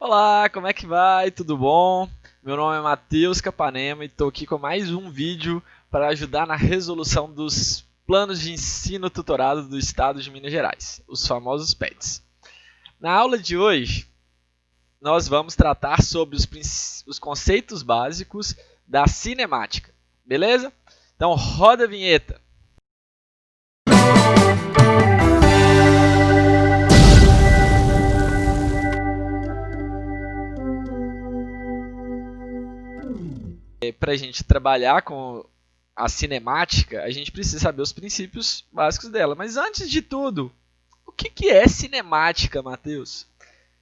Olá, como é que vai? Tudo bom? Meu nome é Matheus Capanema e estou aqui com mais um vídeo para ajudar na resolução dos planos de ensino tutorado do estado de Minas Gerais, os famosos PETs. Na aula de hoje, nós vamos tratar sobre os conceitos básicos da cinemática, beleza? Então roda a vinheta! Para a gente trabalhar com a cinemática, a gente precisa saber os princípios básicos dela. Mas antes de tudo, o que é cinemática, Matheus?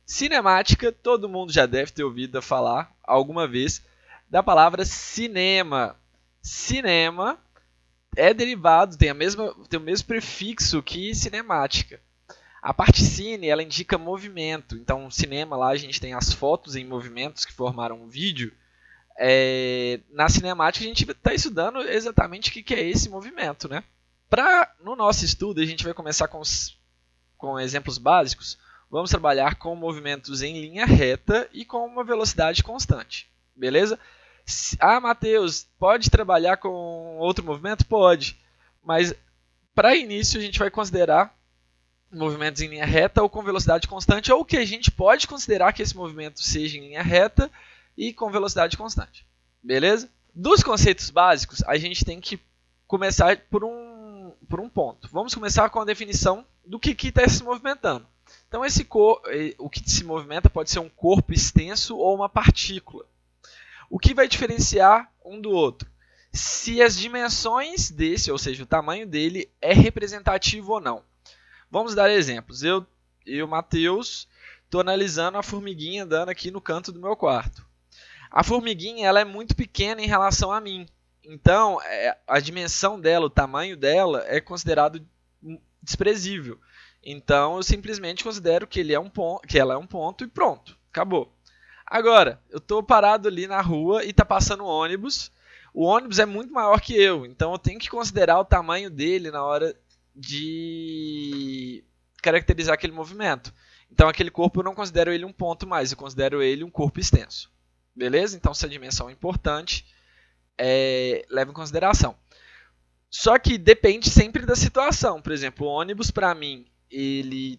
Cinemática, todo mundo já deve ter ouvido falar alguma vez da palavra cinema. Cinema é derivado, tem o mesmo prefixo que cinemática. A parte cine, ela indica movimento. Então, cinema, lá a gente tem as fotos em movimentos que formaram um vídeo. Na cinemática a gente está estudando exatamente o que é esse movimento, né? No nosso estudo a gente vai começar com exemplos básicos. Vamos trabalhar com movimentos em linha reta e com uma velocidade constante, beleza? Matheus, pode trabalhar com outro movimento? Pode, mas para início a gente vai considerar movimentos em linha reta ou com velocidade constante, ou que a gente pode considerar que esse movimento seja em linha reta e com velocidade constante, beleza? Dos conceitos básicos, a gente tem que começar por um ponto. Vamos começar com a definição do que está se movimentando. Então, o que se movimenta pode ser um corpo extenso ou uma partícula. O que vai diferenciar um do outro? Se as dimensões desse, ou seja, o tamanho dele, é representativo ou não. Vamos dar exemplos. Eu Matheus, estou analisando a formiguinha andando aqui no canto do meu quarto. A formiguinha ela é muito pequena em relação a mim. Então, a dimensão dela, o tamanho dela é considerado desprezível. Então, eu simplesmente considero que ela é um ponto e pronto, acabou. Agora, eu estou parado ali na rua e está passando um ônibus. O ônibus é muito maior que eu, então eu tenho que considerar o tamanho dele na hora de caracterizar aquele movimento. Então, aquele corpo eu não considero ele um ponto mais, eu considero ele um corpo extenso. Beleza? Então, se a dimensão é importante, leva em consideração. Só que depende sempre da situação. Por exemplo, o ônibus, para mim, ele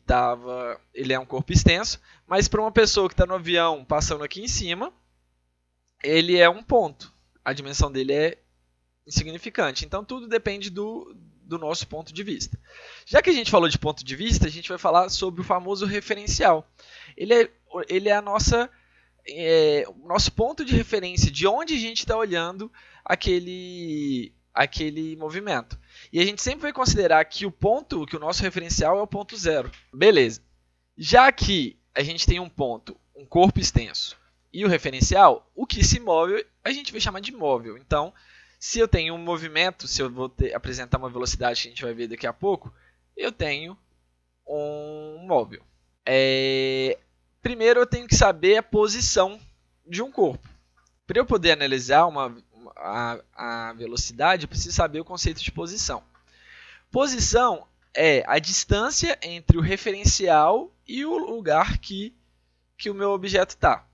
é um corpo extenso, mas para uma pessoa que está no avião passando aqui em cima, ele é um ponto. A dimensão dele é insignificante. Então, tudo depende do nosso ponto de vista. Já que a gente falou de ponto de vista, a gente vai falar sobre o famoso referencial. Ele é o nosso ponto de referência, de onde a gente está olhando aquele movimento. E a gente sempre vai considerar que o nosso referencial é o ponto zero. Beleza. Já que a gente tem um ponto, um corpo extenso, e o referencial, o que se move, a gente vai chamar de móvel. Então, se eu tenho um movimento, se eu vou apresentar uma velocidade que a gente vai ver daqui a pouco, eu tenho um móvel. Primeiro eu tenho que saber a posição de um corpo. Para eu poder analisar a velocidade, eu preciso saber o conceito de posição. Posição é a distância entre o referencial e o lugar que o meu objeto está.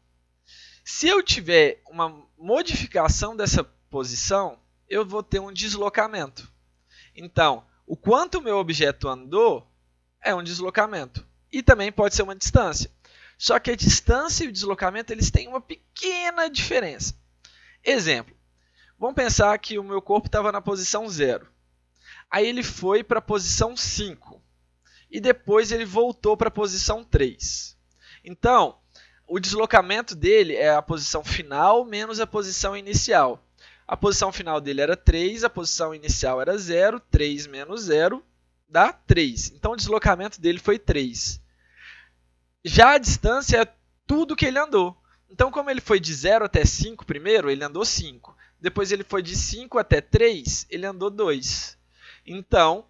Se eu tiver uma modificação dessa posição, eu vou ter um deslocamento. Então, o quanto o meu objeto andou é um deslocamento. E também pode ser uma distância. Só que a distância e o deslocamento eles têm uma pequena diferença. Exemplo, vamos pensar que o meu corpo estava na posição 0. Aí ele foi para a posição 5. E depois ele voltou para a posição 3. Então, o deslocamento dele é a posição final menos a posição inicial. A posição final dele era 3, a posição inicial era 0, 3 menos 0 dá 3. Então, o deslocamento dele foi 3. Já a distância é tudo que ele andou. Então, como ele foi de 0 até 5 primeiro, ele andou 5. Depois ele foi de 5 até 3, ele andou 2. Então,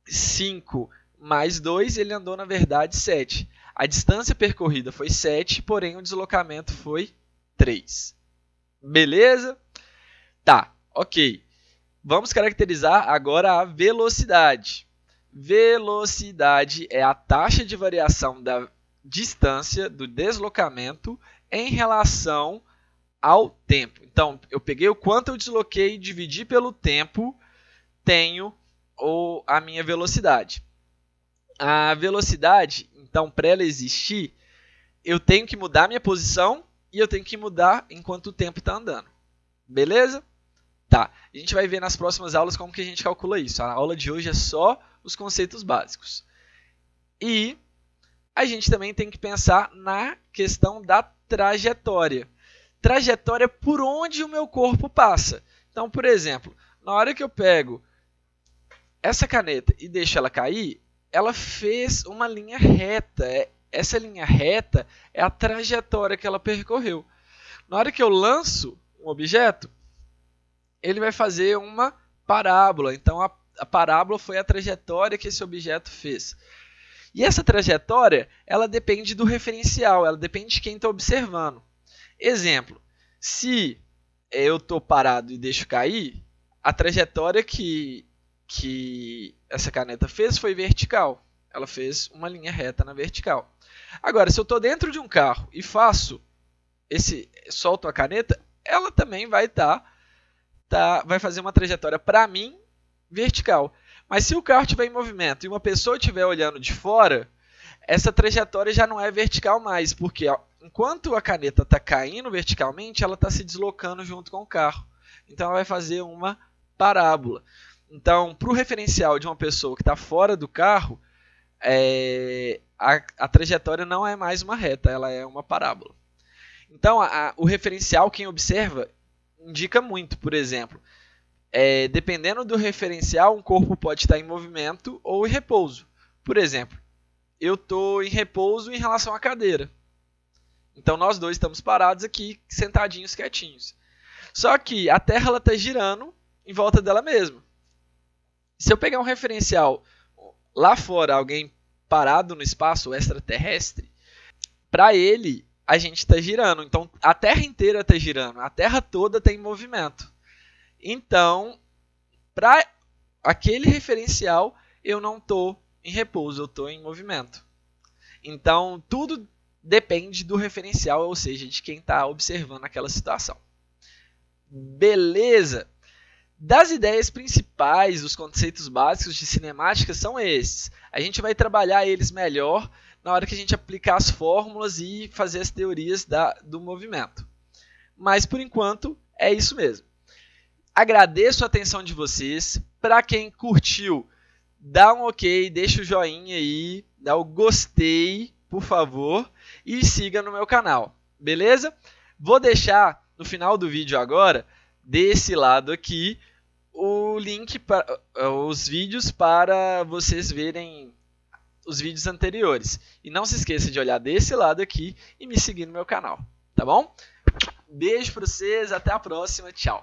5 mais 2, ele andou, na verdade, 7. A distância percorrida foi 7, porém o deslocamento foi 3. Beleza? Tá, ok. Vamos caracterizar agora a velocidade. Velocidade é a taxa de variação distância do deslocamento em relação ao tempo. Então, eu peguei o quanto eu desloquei, dividi pelo tempo, tenho a minha velocidade. A velocidade, então, para ela existir, eu tenho que mudar a minha posição e eu tenho que mudar enquanto o tempo está andando. Beleza? Tá. A gente vai ver nas próximas aulas como que a gente calcula isso. A aula de hoje é só os conceitos básicos. E a gente também tem que pensar na questão da trajetória. Trajetória por onde o meu corpo passa. Então, por exemplo, na hora que eu pego essa caneta e deixo ela cair, ela fez uma linha reta. Essa linha reta é a trajetória que ela percorreu. Na hora que eu lanço um objeto, ele vai fazer uma parábola. Então, a parábola foi a trajetória que esse objeto fez. E essa trajetória, ela depende do referencial, ela depende de quem está observando. Exemplo, se eu estou parado e deixo cair, a trajetória que essa caneta fez foi vertical. Ela fez uma linha reta na vertical. Agora, se eu estou dentro de um carro e solto a caneta, ela também vai fazer uma trajetória para mim vertical. Mas se o carro estiver em movimento e uma pessoa estiver olhando de fora, essa trajetória já não é vertical mais, porque enquanto a caneta está caindo verticalmente, ela está se deslocando junto com o carro. Então ela vai fazer uma parábola. Então, para o referencial de uma pessoa que está fora do carro, a trajetória não é mais uma reta, ela é uma parábola. Então, o referencial, quem observa, indica muito. Por exemplo, dependendo do referencial, um corpo pode estar em movimento ou em repouso. Por exemplo, eu estou em repouso em relação à cadeira. Então, nós dois estamos parados aqui, sentadinhos, quietinhos. Só que a Terra está girando em volta dela mesma. Se eu pegar um referencial lá fora, alguém parado no espaço extraterrestre, para ele, a gente está girando. Então, a Terra inteira está girando. A Terra toda está em movimento. Então, para aquele referencial, eu não estou em repouso, eu estou em movimento. Então, tudo depende do referencial, ou seja, de quem está observando aquela situação. Beleza? Das ideias principais, dos conceitos básicos de cinemática são esses. A gente vai trabalhar eles melhor na hora que a gente aplicar as fórmulas e fazer as teorias do movimento. Mas, por enquanto, é isso mesmo. Agradeço a atenção de vocês. Para quem curtiu, dá um ok, deixa o joinha aí, dá o gostei, por favor, e siga no meu canal, beleza? Vou deixar no final do vídeo agora, desse lado aqui, o link para os vídeos para vocês verem os vídeos anteriores. E não se esqueça de olhar desse lado aqui e me seguir no meu canal, tá bom? Beijo para vocês, até a próxima, tchau!